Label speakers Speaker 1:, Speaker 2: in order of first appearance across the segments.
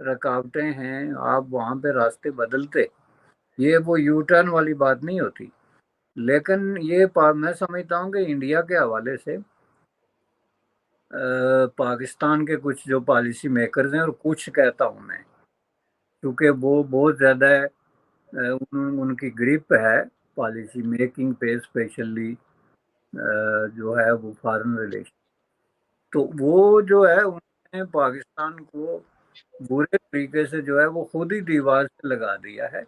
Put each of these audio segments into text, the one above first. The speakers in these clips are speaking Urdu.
Speaker 1: رکاوٹیں ہیں آپ وہاں پہ راستے بدلتے، یہ وہ یو ٹرن والی بات نہیں ہوتی. لیکن یہ میں سمجھتا ہوں کہ انڈیا کے حوالے سے پاکستان کے کچھ جو پالیسی میکرز ہیں، اور کچھ کہتا ہوں میں کیونکہ وہ بہت زیادہ ان کی گریپ ہے پالیسی میکنگ پہ، اسپیشلی جو ہے وہ فارن ریلیشن، تو وہ جو ہے انہوں نے پاکستان کو برے طریقے سے جو ہے وہ خود ہی دیوار سے لگا دیا ہے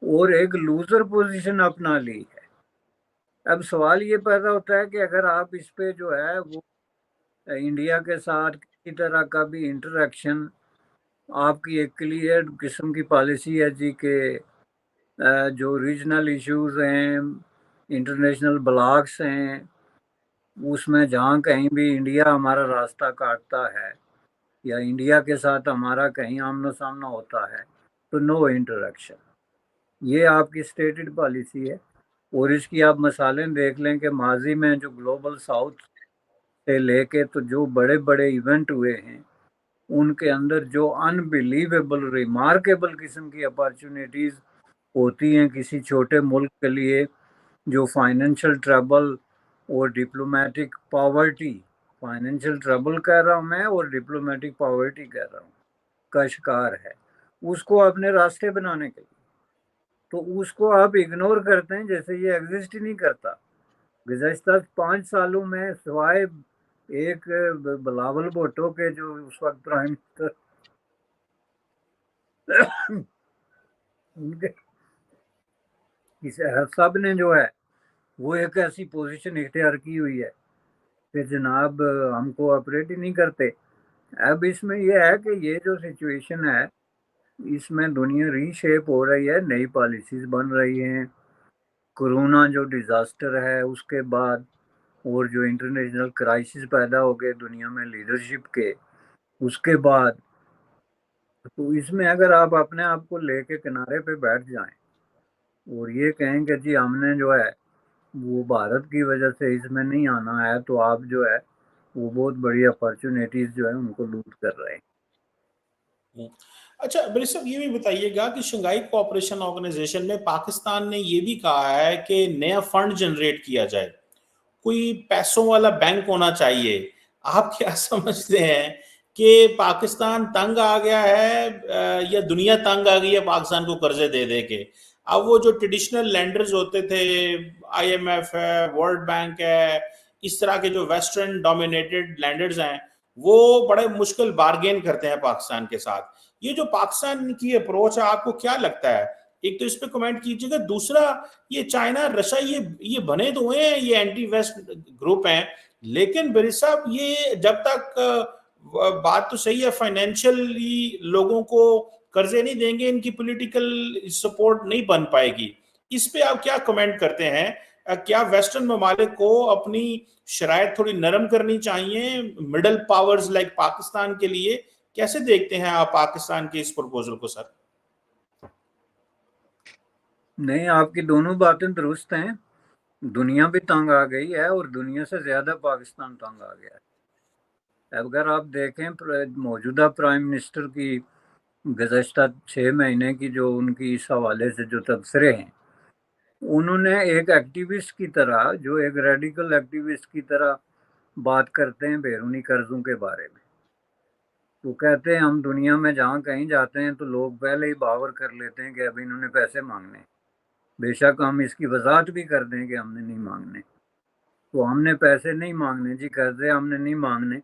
Speaker 1: اور ایک لوزر پوزیشن اپنا لی ہے. اب سوال یہ پیدا ہوتا ہے کہ اگر آپ اس پہ جو ہے وہ انڈیا کے ساتھ کسی طرح کا بھی انٹریکشن، آپ کی ایک کلیئر قسم کی پالیسی ہے جی کہ جو ریجنل ایشوز ہیں، انٹرنیشنل بلاکس ہیں، اس میں جہاں کہیں بھی انڈیا ہمارا راستہ کاٹتا ہے یا انڈیا کے ساتھ ہمارا کہیں آمنا سامنا ہوتا ہے تو نو انٹریکشن. یہ آپ کی اسٹیٹڈ پالیسی ہے، اور اس کی آپ مثالیں دیکھ لیں کہ ماضی میں جو گلوبل ساؤتھ سے لے کے تو جو بڑے بڑے ایونٹ ہوئے ہیں ان کے اندر جو انبلیویبل ریمارکیبل قسم کی اپارچونیٹیز ہوتی ہیں کسی چھوٹے ملک کے لیے، جو فائنینشیل ٹربل اور ڈپلومیٹک پاورٹی، فائنینشیل ٹربل کہہ رہا ہوں میں اور ڈپلومیٹک پاورٹی کہہ رہا ہوں، کا شکار ہے، اس کو اپنے راستے بنانے کے لیے تو اس کو آپ اگنور کرتے ہیں جیسے یہ ایگزسٹ ہی نہیں کرتا. گزشتہ 5 سالوں میں سوائے ایک بلاول بھٹو کے جو اس وقت پرائم منسٹر ان کے سب نے جو ہے وہ ایک ایسی پوزیشن اختیار کی ہوئی ہے کہ جناب ہم کو آپریٹ ہی نہیں کرتے. اب اس میں یہ ہے کہ یہ جو سچویشن ہے اس میں دنیا ری شیپ ہو رہی ہے، نئی پالیسیز بن رہی ہیں. کورونا جو ڈیزاسٹر ہے اس کے بعد اور جو انٹرنیشنل کرائسس پیدا ہو گئے دنیا میں لیڈرشپ کے، اس کے بعد تو اس میں اگر آپ اپنے آپ کو لے کے کنارے پہ بیٹھ جائیں اور یہ کہیں کہ جی ہم نے جو ہے وہ بھارت کی وجہ سے اس میں نہیں آنا ہے، تو آپ جو ہے وہ بہت بڑی اپارچونیٹیز جو ہے ان کو لوٹ کر رہے ہیں.
Speaker 2: اچھا بری صاحب یہ بھی بتائیے گا کہ شنگھائی کوآپریشن آرگنائزیشن میں پاکستان نے یہ بھی کہا ہے کہ نیا فنڈ جنریٹ کیا جائے، کوئی پیسوں والا بینک ہونا چاہیے. آپ کیا سمجھتے ہیں کہ پاکستان تنگ آ گیا ہے یا دنیا تنگ آ گئی ہے پاکستان کو قرضے دے دے کے؟ اب وہ جو ٹریڈیشنل لینڈرز ہوتے تھے، آئی ایم ایف ہے، ورلڈ بینک ہے، اس طرح کے جو ویسٹرن ڈومینیٹڈ لینڈرز ہیں، وہ بڑے مشکل بارگین کرتے ہیں پاکستان کے ساتھ. یہ جو پاکستان کی اپروچ ہے آپ کو کیا لگتا ہے؟ ایک تو اس پہ کمنٹ کیجیے گا. دوسرا یہ چائنا رشیا یہ بنے تو ہوئے ہیں، یہ اینٹی ویسٹ گروپ ہیں، لیکن بری صاحب یہ جب تک بات تو صحیح ہے فائنینشلی لوگوں کو قرضے نہیں دیں گے ان کی پولیٹیکل سپورٹ نہیں بن پائے گی. اس پہ آپ کیا کمنٹ کرتے ہیں؟ کیا ویسٹرن ممالک کو اپنی شرائط تھوڑی نرم کرنی چاہیے مڈل پاورز لائک پاکستان کے لیے؟ کیسے دیکھتے ہیں آپ پاکستان کے اس پروپوزل کو سر؟
Speaker 1: نہیں، آپ کی دونوں باتیں درست ہیں. دنیا بھی تنگ آ گئی ہے اور دنیا سے زیادہ پاکستان تنگ آ گیا ہے. اگر آپ دیکھیں موجودہ پرائم منسٹر کی گزشتہ 6 مہینے کی جو ان کی اس حوالے سے جو تبصرے ہیں، انہوں نے ایک ایکٹیوسٹ کی طرح، جو ایک ریڈیکل ایکٹیوسٹ کی طرح بات کرتے ہیں بیرونی قرضوں کے بارے میں. وہ کہتے ہیں ہم دنیا میں جہاں کہیں جاتے ہیں تو لوگ پہلے ہی باور کر لیتے ہیں کہ اب انہوں نے پیسے مانگنے، بے شک ہم اس کی وضاحت بھی کر دیں کہ ہم نے نہیں مانگنے، تو ہم نے پیسے نہیں مانگنے جی، قرضے ہم نے نہیں مانگنے،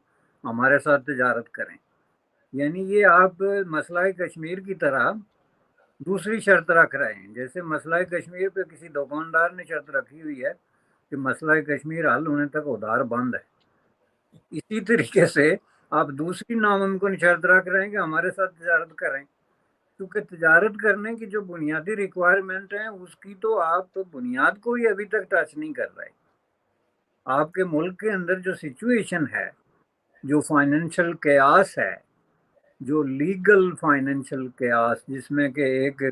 Speaker 1: ہمارے ساتھ تجارت کریں. یعنی یہ آپ مسئلہ کشمیر کی طرح دوسری شرط رکھ رہے ہیں. جیسے مسئلہ کشمیر پہ کسی دکاندار نے شرط رکھی ہوئی ہے کہ مسئلہ کشمیر حل ہونے تک ادھار بند ہے، اسی طریقے سے آپ دوسری ناممکن شرط رکھ رہے ہیں کہ ہمارے ساتھ تجارت کریں، کیونکہ تجارت کرنے کی جو بنیادی ریکوائرمنٹ ہیں اس کی تو آپ بنیاد کو ہی ابھی تک ٹچ نہیں کر رہے. آپ کے ملک کے اندر جو سچویشن ہے، جو فائنینشیل قیاس ہے، جو لیگل فائنینشیل قیاس، جس میں کہ ایک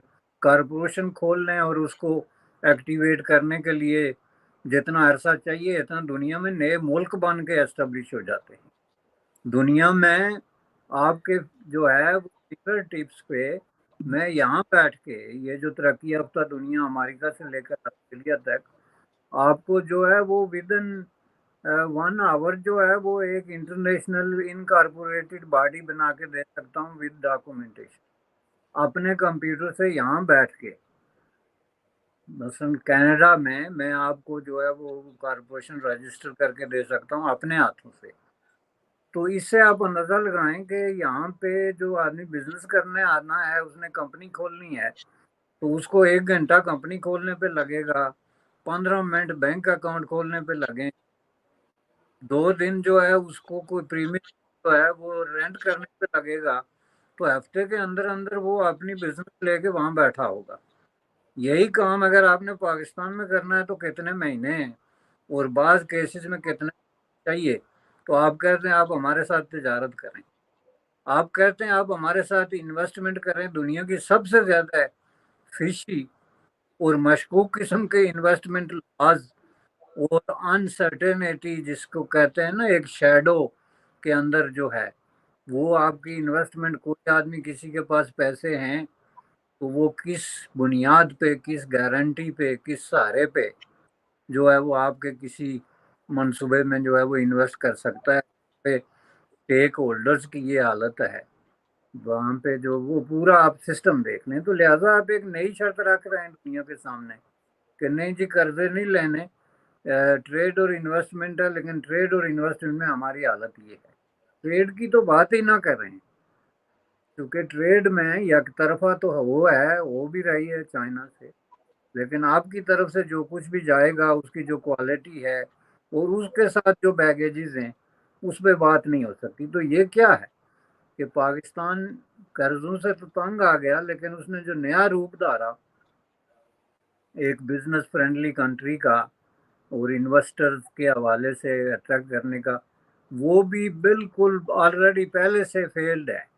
Speaker 1: کارپوریشن کھول لیں اور اس کو ایکٹیویٹ کرنے کے لیے جتنا عرصہ چاہیے اتنا دنیا میں نئے ملک بن کے اسٹیبلش ہو جاتے ہیں. دنیا میں آپ کے جو ہے فنگر ٹپس پہ میں یہاں بیٹھ کے یہ جو ترقی یافتہ دنیا امریکہ سے لے کر آسٹریلیا تک آپ کو جو ہے وہ ود ان 1 آور جو ہے وہ ایک انٹرنیشنل انکارپوریٹڈ باڈی بنا کے دے سکتا ہوں ود ڈاکومنٹیشن اپنے کمپیوٹر سے یہاں بیٹھ کے. مثلاً کینیڈا میں آپ کو جو ہے وہ کارپوریشن رجسٹر کر کے دے سکتا ہوں اپنے ہاتھوں سے. تو اس سے آپ اندازہ لگائیں کہ یہاں پہ جو آدمی بزنس کرنے آنا ہے اس نے کمپنی کھولنی ہے تو اس کو 1 گھنٹہ کمپنی کھولنے پہ لگے گا, 15 منٹ بینک اکاؤنٹ کھولنے پہ لگیں, 2 دن جو ہے اس کو کوئی پریمیم جو ہے وہ رینٹ کرنے پہ لگے گا, تو ہفتے کے اندر اندر وہ اپنی بزنس لے کے وہاں بیٹھا ہوگا. یہی کام اگر آپ نے پاکستان میں کرنا ہے تو کتنے مہینے ہیں اور بعض کیسز میں کتنے چاہیے. تو آپ کہتے ہیں آپ ہمارے ساتھ تجارت کریں, آپ کہتے ہیں آپ ہمارے ساتھ انویسٹمنٹ کریں. دنیا کی سب سے زیادہ فشی اور مشکوک قسم کے انویسٹمنٹ لاز اور انسرٹینٹی جس کو کہتے ہیں نا ایک شیڈو کے اندر جو ہے وہ آپ کی انویسٹمنٹ, کوئی آدمی کسی کے پاس پیسے ہیں تو وہ کس بنیاد پہ, کس گارنٹی پہ, کس سہارے پہ جو ہے وہ آپ کے کسی منصوبے میں جو ہے وہ انویسٹ کر سکتا ہے. اسٹیک ہولڈرز کی یہ حالت ہے وہاں پہ جو وہ پورا آپ سسٹم دیکھ لیں. تو لہٰذا آپ ایک نئی شرط رکھ رہے ہیں دنیا کے سامنے کہ نہیں جی قرضے نہیں لینے, ٹریڈ اور انویسٹمنٹ ہے, لیکن ٹریڈ اور انویسٹمنٹ میں ہماری حالت یہ ہے. ٹریڈ کی تو بات ہی نہ کر رہے ہیں کیونکہ ٹریڈ میں یک طرفہ تو وہ ہے, وہ بھی رہی ہے چائنا سے, لیکن آپ کی طرف سے جو کچھ بھی جائے گا اس کی جو کوالٹی ہے اور اس کے ساتھ جو بیگیجز ہیں اس پہ بات نہیں ہو سکتی. تو یہ کیا ہے کہ پاکستان قرضوں سے تو تنگ آ گیا, لیکن اس نے جو نیا روپ دھارا ایک بزنس فرینڈلی کنٹری کا اور انویسٹرز کے حوالے سے اٹریکٹ کرنے کا, وہ بھی بالکل آلریڈی پہلے سے فیلڈ ہے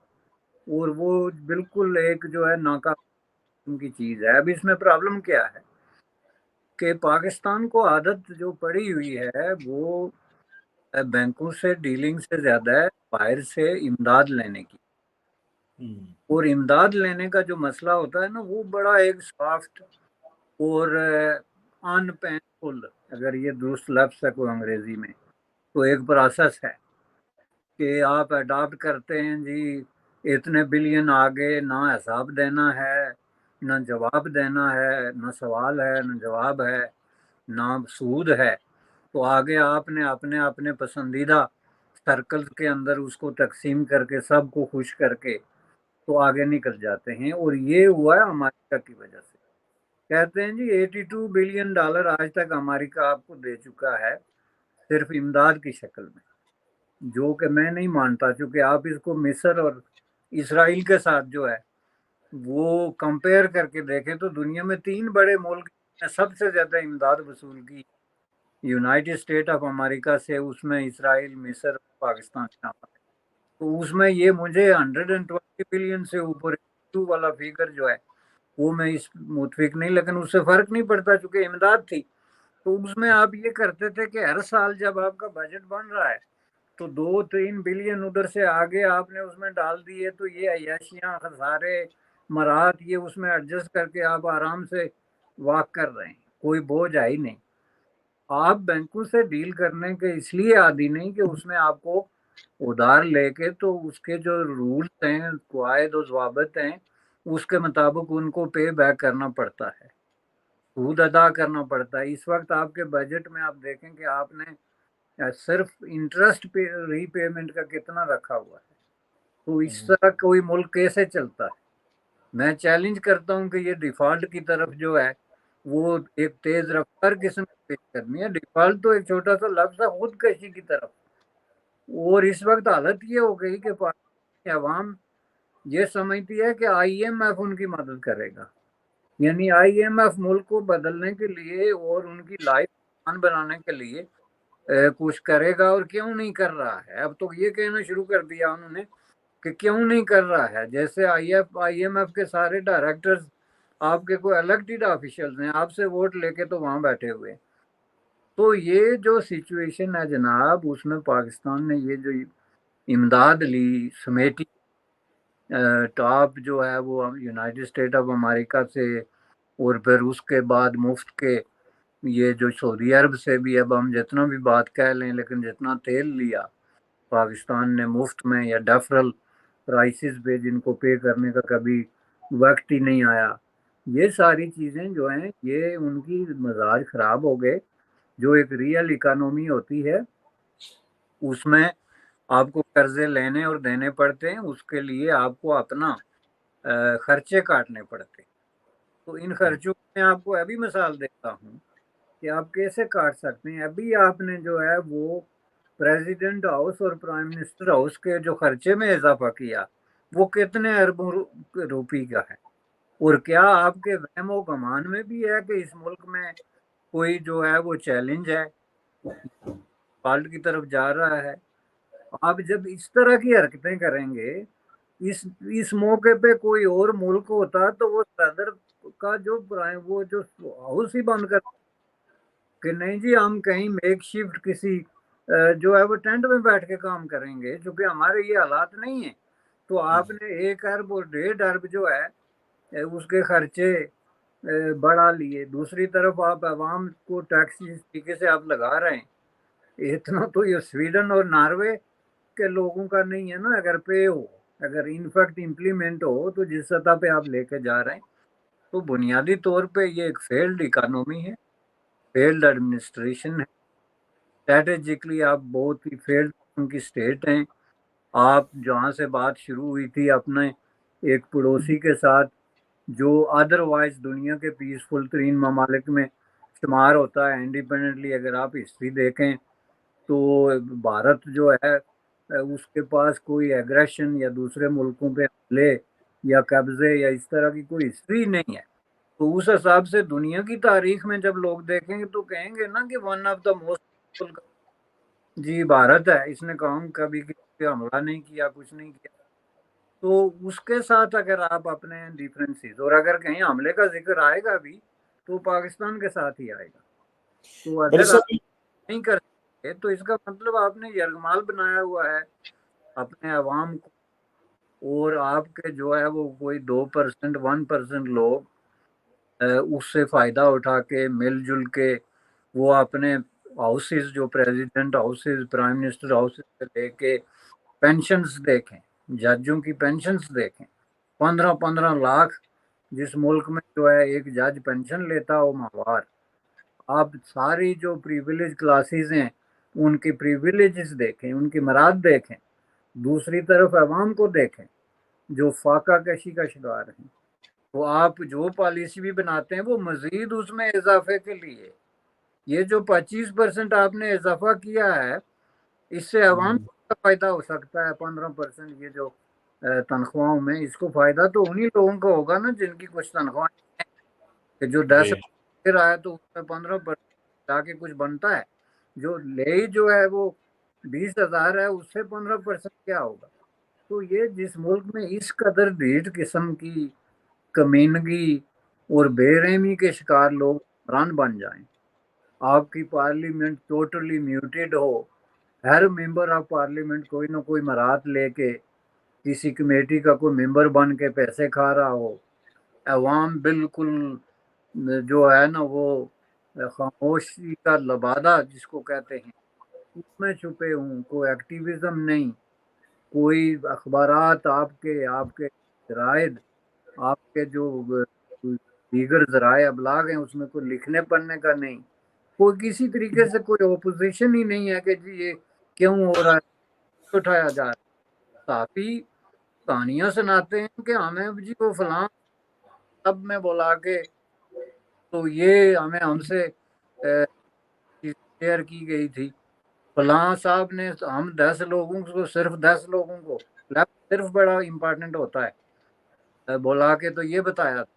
Speaker 1: اور وہ بالکل ایک جو ہے ناکام کی چیز ہے. اب اس میں پرابلم کیا ہے کہ پاکستان کو عادت جو پڑی ہوئی ہے وہ بینکوں سے ڈیلنگ سے زیادہ ہے باہر سے امداد لینے کی. اور امداد لینے کا جو مسئلہ ہوتا ہے نا وہ بڑا ایک سافٹ اور ان پینفل, اگر یہ درست لفظ ہے کوئی انگریزی میں, تو ایک پروسیس ہے کہ آپ اڈاپٹ کرتے ہیں جی اتنے بلین آگے, نہ حساب دینا ہے, نہ جواب دینا ہے, نہ سوال ہے, نہ جواب ہے, نہ سود ہے. تو آگے آپ نے اپنے اپنے پسندیدہ سرکل کے اندر اس کو تقسیم کر کے سب کو خوش کر کے تو آگے نکل جاتے ہیں. اور یہ ہوا ہے امریکہ کی وجہ سے. کہتے ہیں جی $82 بلین آج تک امریکہ آپ کو دے چکا ہے صرف امداد کی شکل میں, جو کہ میں نہیں مانتا, چونکہ آپ اس کو مصر اور اسرائیل کے ساتھ جو ہے وہ کمپیئر کر کے دیکھیں تو دنیا میں 3 بڑے ملک سب سے زیادہ امداد وصول کی, یونائٹڈ اسٹیٹ آف امریکہ سے, اس میں اسرائیل, مصر, پاکستان شامل ہے. تو اس میں یہ مجھے 120 بلین سے اوپر والا فیگر جو ہے وہ میں اس متفق نہیں, لیکن اس سے فرق نہیں پڑتا چونکہ امداد تھی. تو اس میں آپ یہ کرتے تھے کہ ہر سال جب آپ کا بجٹ بن رہا ہے تو 2-3 بلین ادھر سے آگے آپ نے اس میں ڈال دیے, تو یہ عیاشیاں, خسارے, مرات, یہ اس میں ایڈجسٹ کر کے آپ آرام سے واک کر رہے ہیں, کوئی بوجھ آئی نہیں. آپ بینکوں سے ڈیل کرنے کے اس لیے عادی نہیں کہ اس میں آپ کو ادھار لے کے تو اس کے جو رولز ہیں, قواعد و ضوابط ہیں, اس کے مطابق ان کو پے بیک کرنا پڑتا ہے, سود ادا کرنا پڑتا ہے. اس وقت آپ کے بجٹ میں آپ دیکھیں کہ آپ نے صرف انٹرسٹ پہ ری پیمنٹ کا کتنا رکھا ہوا ہے. تو اس طرح کوئی ملک کیسے چلتا ہے؟ میں چیلنج کرتا ہوں کہ یہ ڈیفالٹ کی طرف جو ہے وہ ایک تیز رفتار قسم کی پیش کرنی ہے. ڈیفالٹ تو ایک چھوٹا سا لفظ ہے خود کشی کی طرف. اور اس وقت حالت یہ ہو گئی کہ پاکستانی عوام یہ سمجھتی ہے کہ IMF ان کی مدد کرے گا, یعنی IMF ملک کو بدلنے کے لیے اور ان کی لائف آسان بنانے کے لیے کچھ کرے گا, اور کیوں نہیں کر رہا ہے. اب تو یہ کہنا شروع کر دیا انہوں نے کہ کیوں نہیں کر رہا ہے, جیسے IMF کے سارے ڈائریکٹرز آپ کے کوئی الیکٹڈ آفیشلز ہیں, آپ سے ووٹ لے کے تو وہاں بیٹھے ہوئے. تو یہ جو سچویشن ہے جناب, اس میں پاکستان نے یہ جو امداد لی, سمیٹی, ٹاپ جو ہے وہ یونائٹڈ اسٹیٹ آف امریکہ سے، اور پھر اس کے بعد مفت کے یہ جو سعودی عرب سے بھی، اب ہم جتنا بھی بات کہہ لیں، لیکن جتنا تیل لیا پاکستان نے مفت میں یا ڈیفرل پرائسز پہ، جن کو پے کرنے کا کبھی وقت ہی نہیں آیا، یہ ساری چیزیں جو ہیں یہ ان کی مزاج خراب ہو گئے۔ جو ایک ریئل اکانومی ہوتی ہے اس میں آپ کو قرضے لینے اور دینے پڑتے ہیں، اس کے لیے آپ کو اپنا خرچے کاٹنے پڑتے ہیں۔ تو ان خرچوں میں آپ کو ابھی مثال دیتا ہوں کہ آپ کیسے کاٹ سکتے ہیں۔ ابھی آپ نے جو ہے وہ پریزیڈنٹ ہاؤس اور پرائم منسٹر ہاؤس کے جو خرچے میں اضافہ کیا وہ کتنے اربوں روپی کا ہے، اور کیا آپ کے وہم و گمان میں بھی ہے کہ اس ملک میں کوئی جو ہے وہ چیلنج ہے، فالٹ کی طرف جا رہا ہے؟ آپ جب اس طرح کی حرکتیں کریں گے، اس موقع پہ کوئی اور ملک ہوتا تو وہ صدر کا وہ جو ہاؤس ہی بند کر کہ نہیں جی ہم کہیں میک شفٹ کسی جو ہے وہ ٹینٹ میں بیٹھ کے کام کریں گے، چونکہ ہمارے یہ حالات نہیں ہیں۔ تو آپ نے 1 ارب اور 1.5 ارب جو ہے اس کے خرچے بڑھا لیے، دوسری طرف آپ عوام کو ٹیکس اس طریقے سے آپ لگا رہے ہیں۔ اتنا تو یہ سویڈن اور ناروے کے لوگوں کا نہیں ہے نا، اگر پے ہو، اگر انفیکٹ امپلیمنٹ ہو تو جس سطح پہ آپ لے کے جا رہے ہیں۔ تو بنیادی طور پہ یہ ایک فیلڈ اکانومی ہے، فیلڈ ایڈمنسٹریشن ہے، اسٹریٹجکلی آپ بہت ہی فیلڈ قسم کی اسٹیٹ ہیں۔ آپ جہاں سے بات شروع ہوئی تھی اپنے ایک پڑوسی کے ساتھ جو ادر وائز دنیا کے پیسفل ترین ممالک میں شمار ہوتا ہے انڈیپینڈنٹلی، اگر آپ ہسٹری دیکھیں تو بھارت جو ہے اس کے پاس کوئی ایگریشن یا دوسرے ملکوں پہ حملے یا قبضے یا اس طرح کی کوئی ہسٹری نہیں ہے۔ تو اس حساب سے دنیا کی تاریخ میں جب لوگ دیکھیں گے تو کہیں گے نا کہ ون آف دا موسٹ جی بھارت ہے، اس نے کبھی کسی پہ حملہ نہیں کیا، کچھ نہیں کیا۔ تو اس کے ساتھ اگر آپ اپنے ڈیفرنسز، اور اگر کہیں حملے کا ذکر آئے گا بھی تو پاکستان کے ساتھ ہی آئے گا۔ تو اگر آپ نہیں کر سکتے تو اس کا مطلب آپ نے یرغمال بنایا ہوا ہے اپنے عوام کو، اور آپ کے جو ہے وہ کوئی 2% 1% لوگ اس سے فائدہ اٹھا کے مل جل کے وہ اپنے ہاؤسز، جو president houses, prime minister houses سے لے کے پینشنز دیکھیں، ججوں کی پینشنز دیکھیں، 15 لاکھ جس ملک میں جو ہے ایک جج پینشن لیتا ہو ماہوار۔ آپ ساری جو پریویلیج کلاسز ہیں ان کی پریویلیجز دیکھیں، ان کی مراد دیکھیں، دوسری طرف عوام کو دیکھیں جو فاقہ کشی کا شکار ہیں۔ تو آپ جو پالیسی بھی بناتے ہیں وہ مزید اس میں اضافے کے لیے، یہ جو 25% آپ نے اضافہ کیا ہے اس سے عوام کو فائدہ ہو سکتا ہے۔ 15% یہ جو تنخواہوں میں، اس کو فائدہ تو انہی لوگوں کو ہوگا نا جن کی کچھ تنخواہیں ہیں، کہ جو 10 رہا ہے تو اس میں 15% جا کے کچھ بنتا ہے، جو لے جو ہے وہ 20,000 ہے اس سے 15% کیا ہوگا؟ تو یہ جس ملک میں اس قدر ڈھیٹ قسم کی کمینگی اور بے رحمی کے شکار لوگ حکمران بن جائیں، آپ کی پارلیمنٹ ٹوٹلی میوٹیڈ ہو، ہر ممبر آف پارلیمنٹ کوئی نہ کوئی مراد لے کے کسی کمیٹی کا کوئی ممبر بن کے پیسے کھا رہا ہو، عوام بالکل جو ہے نا وہ خاموشی کا لبادہ جس کو کہتے ہیں اس میں چھپے ہوں، کوئی ایکٹیویزم نہیں، کوئی اخبارات آپ کے ذرائع، آپ کے جو دیگر ذرائع ابلاغ ہیں اس میں کوئی لکھنے پڑھنے کا نہیں، کوئی کسی طریقے سے کوئی اپوزیشن ہی نہیں ہے کہ جی یہ کیوں ہو رہا ہے، اٹھایا جا رہا ہے۔ صحافی کہانیاں سناتے ہیں کہ ہمیں جی وہ فلاں سب میں بلا کے تو یہ ہم سے شیئر کی گئی تھی، فلاں صاحب نے ہم 10 لوگوں کو، صرف 10 لوگوں کو، صرف بڑا امپورٹنٹ ہوتا ہے، بلا کے تو یہ بتایا تھا۔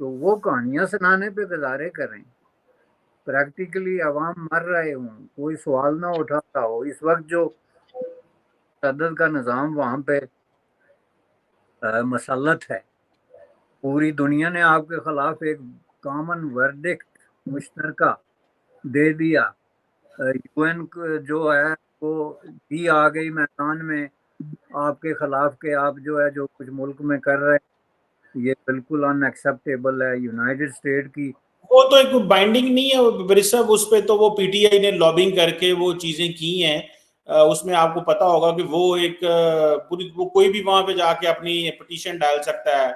Speaker 1: تو وہ کہانیاں سنانے پہ گزارے کریں، پریکٹیکلی عوام مر رہے ہوں، کوئی سوال نہ اٹھاتا ہو۔ اس وقت جو تشدد کا نظام وہاں پہ مسلط ہے، پوری دنیا نے آپ کے خلاف ایک کامن ورڈکٹ مشترکہ دے دیا، UN جو ہے وہ بھی آ گئی میدان میں، آپ کے خلاف کہ آپ جو ہے جو کچھ ملک میں کر رہے ہیں یہ بالکل ان ایکسیپٹیبل ہے. یونائٹڈ اسٹیٹ کی
Speaker 2: وہ تو ایک بائنڈنگ نہیں ہے برس صاحب، اس پہ تو وہ پی ٹی آئی نے لابنگ کر کے وہ چیزیں کی ہیں. اس میں آپ کو پتا ہوگا کہ وہ ایک پوری وہ کوئی بھی وہاں پہ جا کے اپنی پٹیشن ڈال سکتا ہے.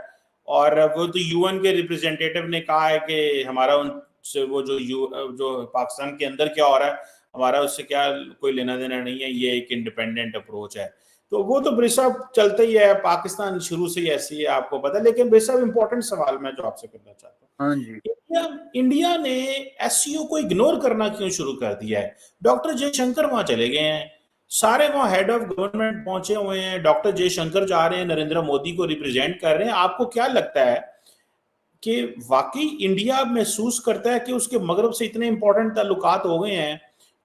Speaker 2: اور وہ تو یو این کے ریپرزینٹیٹو نے کہا ہے کہ ہمارا ان سے وہ جو پاکستان کے اندر کیا ہو رہا ہے ہمارا اس سے کیا کوئی لینا دینا نہیں ہے، یہ ایک انڈیپینڈنٹ اپروچ ہے. تو وہ تو برس صاحب چلتا ہی ہے، پاکستان شروع سے ہی ایسی ہے آپ کو پتا. لیکن برس صاحب امپورٹنٹ سوال میں جو آپ سے کرنا چاہتا ہوں،
Speaker 1: ہاں جی
Speaker 2: انڈیا نے ایس سی او کو اگنور کرنا کیوں شروع کر دیا ہے؟ ڈاکٹر جے شنکر وہاں چلے گئے ہیں، سارے وہاں ہیڈ آف گورنمنٹ پہنچے ہوئے ہیں، ڈاکٹر جے شنکر جا رہے ہیں، نریندر مودی کو ریپرزینٹ کر رہے ہیں. آپ کو کیا لگتا ہے کہ واقعی انڈیا محسوس کرتا ہے کہ اس کے مغرب سے اتنے امپورٹنٹ تعلقات ہو گئے ہیں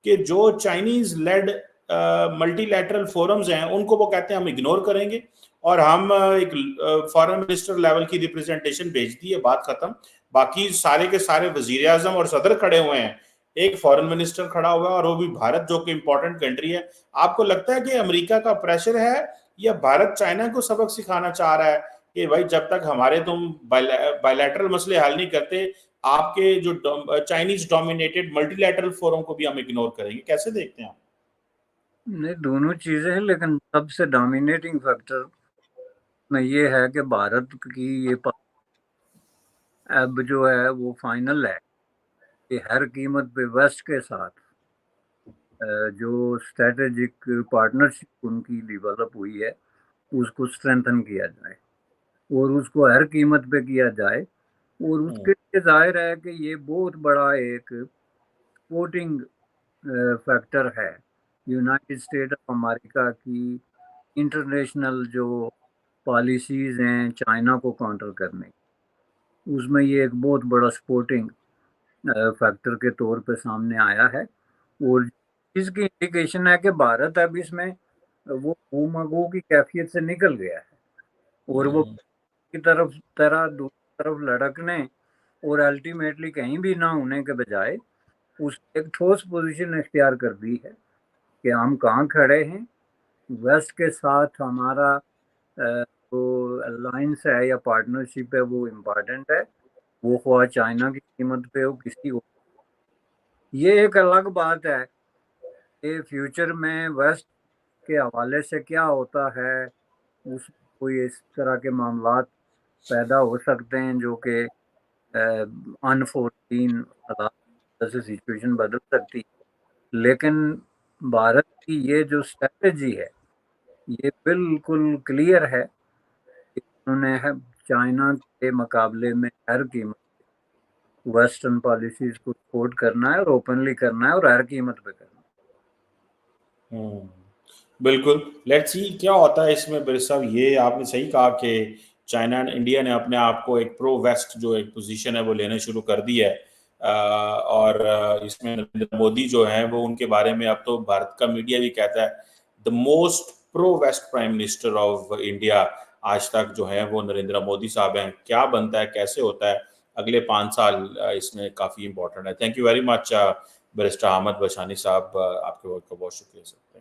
Speaker 2: کہ جو Chinese lead multi lateral forums ہیں ان کو وہ کہتے ہیں ہم اگنور کریں گے اور ہم ایک فارن منسٹر لیول کی ریپرزنٹیشن بھیج دی ہے، بات ختم. باقی سارے کے سارے وزیر اعظم اور صدر کھڑے ہوئے ہیں، ایک فارن منسٹر کھڑا ہوا ہے اور وہ بھی بھارت جو کہ امپورٹنٹ کنٹری ہے. آپ کو لگتا ہے کہ امریکہ کا پریشر ہے یا بھارت چائنا کو سبق سکھانا چاہ رہا ہے کہ بھائی جب تک ہمارے تم بائیلیٹرل مسئلے حل نہیں کرتے آپ کے جو Chinese dominated multi lateral forum کو بھی ہم اگنور کریں گے؟ کیسے دیکھتے ہیں آپ؟
Speaker 1: نہیں، دونوں چیزیں ہیں، لیکن سب سے ڈومینیٹنگ فیکٹر میں یہ ہے کہ بھارت کی یہ اب جو ہے وہ فائنل ہے کہ ہر قیمت پہ ویسٹ کے ساتھ جو اسٹریٹجک پارٹنرشپ ان کی ڈیولپ ہوئی ہے اس کو اسٹرینتھن کیا جائے اور اس کو ہر قیمت پہ کیا جائے. اور اس کے لیے ظاہر ہے کہ یہ بہت بڑا ایک سپورٹنگ فیکٹر ہے یونائٹڈ اسٹیٹ آف امریکہ کی انٹرنیشنل جو پالیسیز ہیں چائنا کو کاؤنٹر کرنے، اس میں یہ ایک بہت بڑا سپورٹنگ فیکٹر کے طور پہ سامنے آیا ہے. اور اس کی انڈیکیشن ہے کہ بھارت اب اس میں وہ مگو کی کیفیت سے نکل گیا ہے اور وہ کی طرح دوسری طرف لڑکنے اور الٹیمیٹلی کہیں بھی نہ ہونے کے بجائے اس ایک ٹھوس پوزیشن اختیار کر دی ہے کہ ہم کہاں کھڑے ہیں. ویسٹ کے ساتھ ہمارا جو الائنس ہے یا پارٹنرشپ ہے وہ امپارٹنٹ ہے، وہ خواہ چائنا کی قیمت پہ ہو کسی ہو. یہ ایک الگ بات ہے کہ فیوچر میں ویسٹ کے حوالے سے کیا ہوتا ہے، اس کوئی اس طرح کے معاملات پیدا ہو سکتے ہیں جو کہ انفورچین حالات سے سچویشن بدل سکتی. لیکن بھارت کی یہ جو اسٹریٹجی ہے یہ بالکل کلیئر ہے کہ انہوں نے چائنا کے مقابلے میں ہر قیمت ویسٹرن پالیسیز کو سپورٹ کرنا ہے اور اوپنلی کرنا ہے اور ہر قیمت پہ کرنا ہے.
Speaker 2: بالکل. لیٹس سی کیا ہوتا ہے اس میں برس صاحب. یہ آپ نے صحیح کہا کہ چائنا انڈیا نے اپنے آپ کو ایک پرو ویسٹ جو ایک پوزیشن ہے وہ لینے شروع کر دی ہے اور اس میں نریندر مودی جو ہیں وہ ان کے بارے میں اب تو بھارت کا میڈیا بھی کہتا ہے the most pro west prime minister of India آج تک جو ہے وہ نریندر مودی صاحب ہیں. کیا بنتا ہے، کیسے ہوتا ہے اگلے 5 سال اس میں کافی امپورٹنٹ ہے. Thank you very much barrister Ahmed Bashani Sahib, آپ کے وقت کا بہت شکریہ سر.